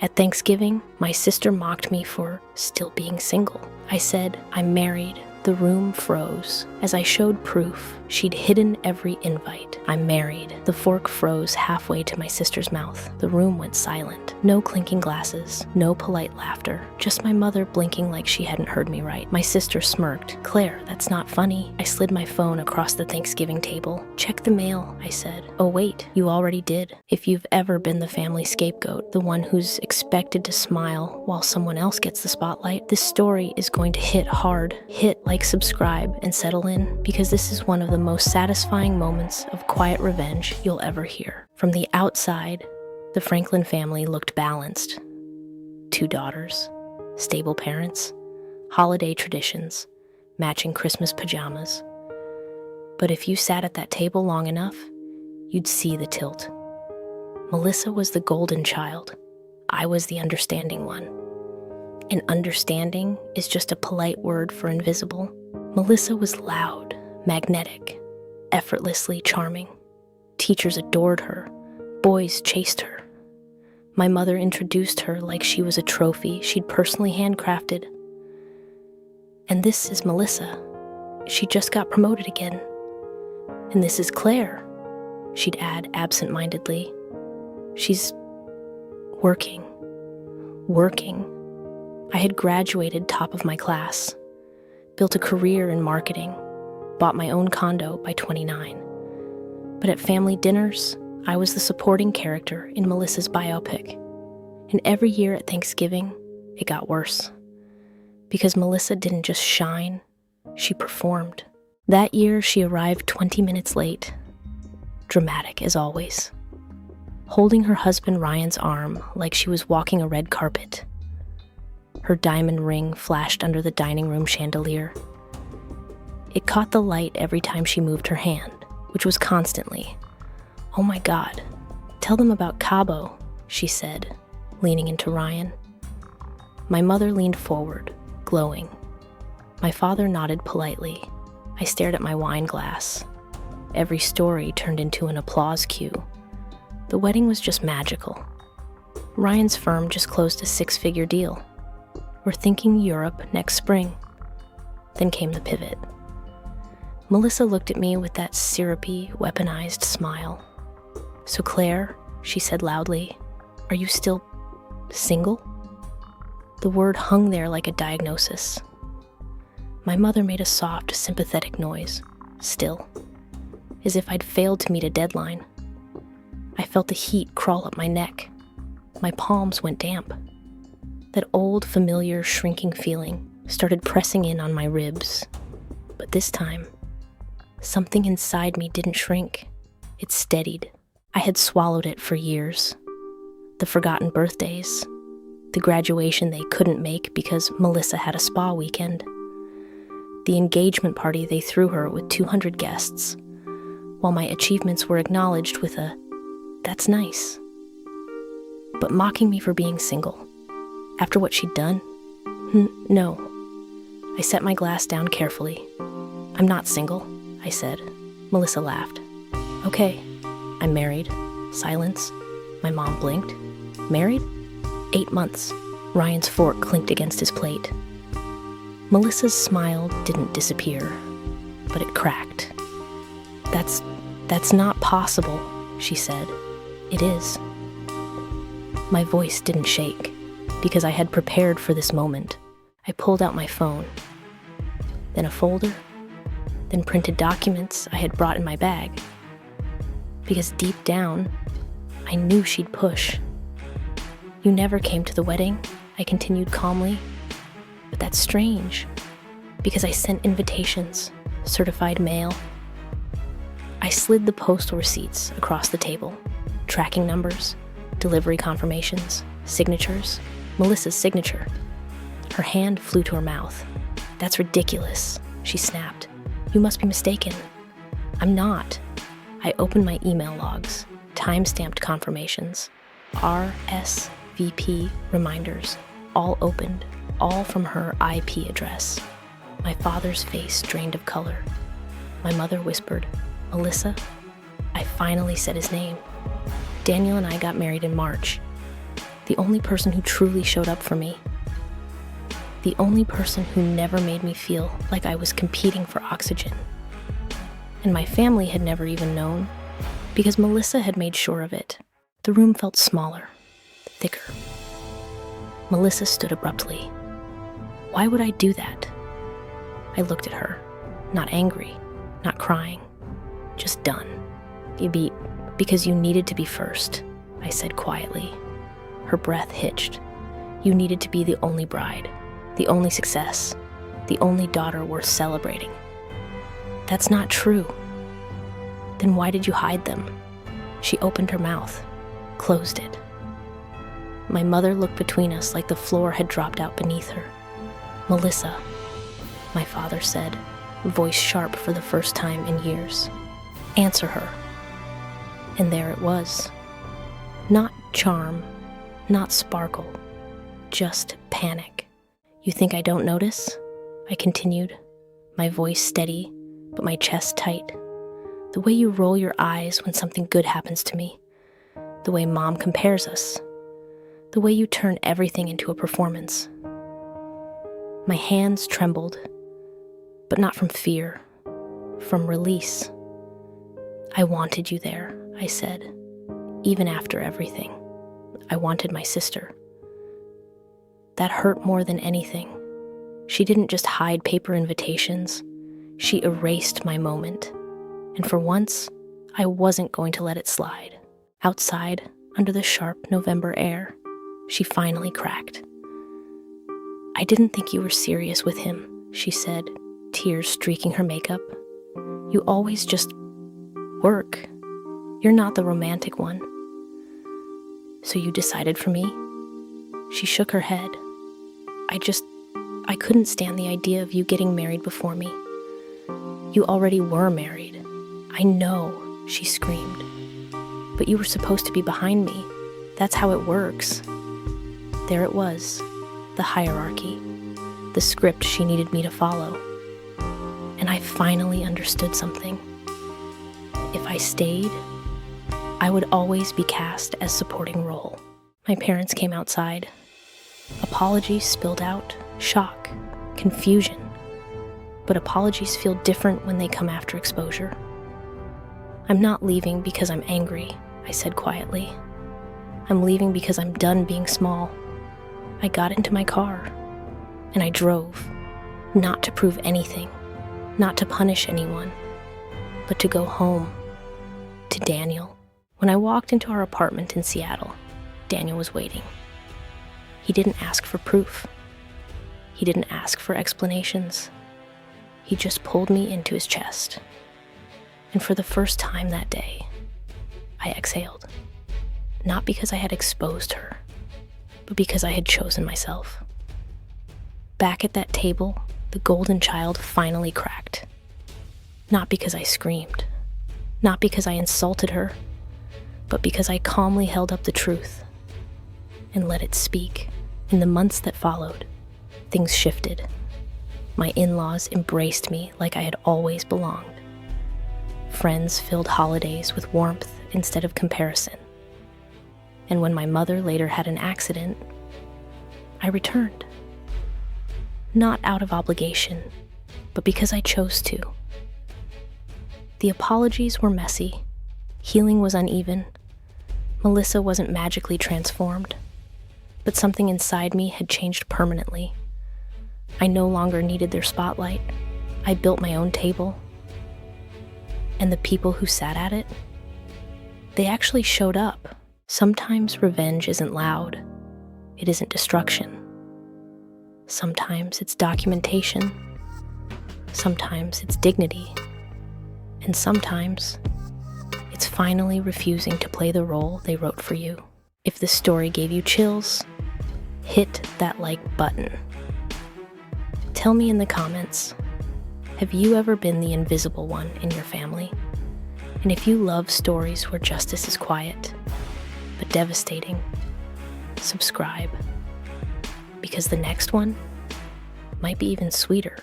At Thanksgiving, my sister mocked me for still being single. I said, I'm married. The room froze. As I showed proof, she'd hidden every invite. I'm married. The fork froze halfway to my sister's mouth. The room went silent. No clinking glasses, no polite laughter, just my mother blinking like she hadn't heard me right. My sister smirked. Claire, that's not funny. I slid my phone across the Thanksgiving table. Check the mail, I said. Oh wait, you already did. If you've ever been the family scapegoat, the one who's expected to smile while someone else gets the spotlight, this story is going to hit hard. Hit like, subscribe, and settle in, because this is one of the most satisfying moments of quiet revenge you'll ever hear. From the outside, the Franklin family looked balanced. 2 daughters, stable parents, holiday traditions, matching Christmas pajamas. But if you sat at that table long enough, you'd see the tilt. Melissa was the golden child. I was the understanding one. And understanding is just a polite word for invisible. Melissa was loud, magnetic, effortlessly charming. Teachers adored her. Boys chased her. My mother introduced her like she was a trophy she'd personally handcrafted. And this is Melissa. She just got promoted again. And this is Claire, she'd add absent-mindedly. She's working. I had graduated top of my class, built a career in marketing, bought my own condo by 29. But at family dinners, I was the supporting character in Melissa's biopic. And every year at Thanksgiving, it got worse. Because Melissa didn't just shine, she performed. That year, she arrived 20 minutes late. Dramatic as always. Holding her husband Ryan's arm like she was walking a red carpet. Her diamond ring flashed under the dining room chandelier. It caught the light every time she moved her hand, which was constantly. Oh my God, tell them about Cabo, she said, leaning into Ryan. My mother leaned forward, glowing. My father nodded politely. I stared at my wine glass. Every story turned into an applause cue. The wedding was just magical. Ryan's firm just closed a 6-figure deal. We're thinking Europe next spring. Then came the pivot. Melissa looked at me with that syrupy, weaponized smile. So Claire, she said loudly, are you still single? The word hung there like a diagnosis. My mother made a soft, sympathetic noise, still, as if I'd failed to meet a deadline. I felt the heat crawl up my neck. My palms went damp. That old, familiar, shrinking feeling started pressing in on my ribs. But this time, something inside me didn't shrink. It steadied. I had swallowed it for years. The forgotten birthdays, the graduation they couldn't make because Melissa had a spa weekend, the engagement party they threw her with 200 guests, while my achievements were acknowledged with a, that's nice. But mocking me for being single. After what she'd done? No. I set my glass down carefully. I'm not single, I said. Melissa laughed. Okay, I'm married. Silence. My mom blinked. Married? 8 months. Ryan's fork clinked against his plate. Melissa's smile didn't disappear, but it cracked. That's not possible, she said. It is. My voice didn't shake. Because I had prepared for this moment, I pulled out my phone, then a folder, then printed documents I had brought in my bag. Because deep down, I knew she'd push. You never came to the wedding, I continued calmly. But that's strange, because I sent invitations, certified mail. I slid the postal receipts across the table, tracking numbers, delivery confirmations, signatures. Melissa's signature. Her hand flew to her mouth. That's ridiculous, she snapped. You must be mistaken. I'm not. I opened my email logs, time-stamped confirmations, RSVP reminders, all opened, all from her IP address. My father's face drained of color. My mother whispered, Melissa? I finally said his name. Daniel and I got married in March. The only person who truly showed up for me. The only person who never made me feel like I was competing for oxygen. And my family had never even known, because Melissa had made sure of it. The room felt smaller, thicker. Melissa stood abruptly. Why would I do that? I looked at her, not angry, not crying, just done. Because you needed to be first, I said quietly. Her breath hitched. You needed to be the only bride, the only success, the only daughter worth celebrating. That's not true. Then why did you hide them? She opened her mouth, closed it. My mother looked between us like the floor had dropped out beneath her. Melissa, my father said, voice sharp for the first time in years. Answer her. And there it was. Not charm, not sparkle, just panic. You think I don't notice? I continued, my voice steady, but my chest tight. The way you roll your eyes when something good happens to me. The way Mom compares us. The way you turn everything into a performance. My hands trembled, but not from fear, from release. I wanted you there, I said, even after everything. I wanted my sister. That hurt more than anything. She didn't just hide paper invitations. She erased my moment. And for once, I wasn't going to let it slide. Outside, under the sharp November air, she finally cracked. I didn't think you were serious with him, she said, tears streaking her makeup. You always just work. You're not the romantic one. So you decided for me? She shook her head. I couldn't stand the idea of you getting married before me. You already were married. I know, she screamed. But you were supposed to be behind me. That's how it works. There it was, the hierarchy, the script she needed me to follow. And I finally understood something. If I stayed, I would always be cast as supporting role. My parents came outside. Apologies spilled out, shock, confusion. But apologies feel different when they come after exposure. I'm not leaving because I'm angry, I said quietly. I'm leaving because I'm done being small. I got into my car, and I drove, not to prove anything, not to punish anyone, but to go home, to Daniel. When I walked into our apartment in Seattle, Daniel was waiting. He didn't ask for proof. He didn't ask for explanations. He just pulled me into his chest. And for the first time that day, I exhaled. Not because I had exposed her, but because I had chosen myself. Back at that table, the golden child finally cracked. Not because I screamed, not because I insulted her, but because I calmly held up the truth and let it speak. In the months that followed, things shifted. My in-laws embraced me like I had always belonged. Friends filled holidays with warmth instead of comparison. And when my mother later had an accident, I returned. Not out of obligation, but because I chose to. The apologies were messy. Healing was uneven. Melissa wasn't magically transformed, but something inside me had changed permanently. I no longer needed their spotlight. I built my own table. And the people who sat at it, they actually showed up. Sometimes revenge isn't loud. It isn't destruction. Sometimes it's documentation. Sometimes it's dignity. And sometimes it's finally refusing to play the role they wrote for you. If this story gave you chills, hit that like button. Tell me in the comments, have you ever been the invisible one in your family? And if you love stories where justice is quiet, but devastating, subscribe. Because the next one might be even sweeter.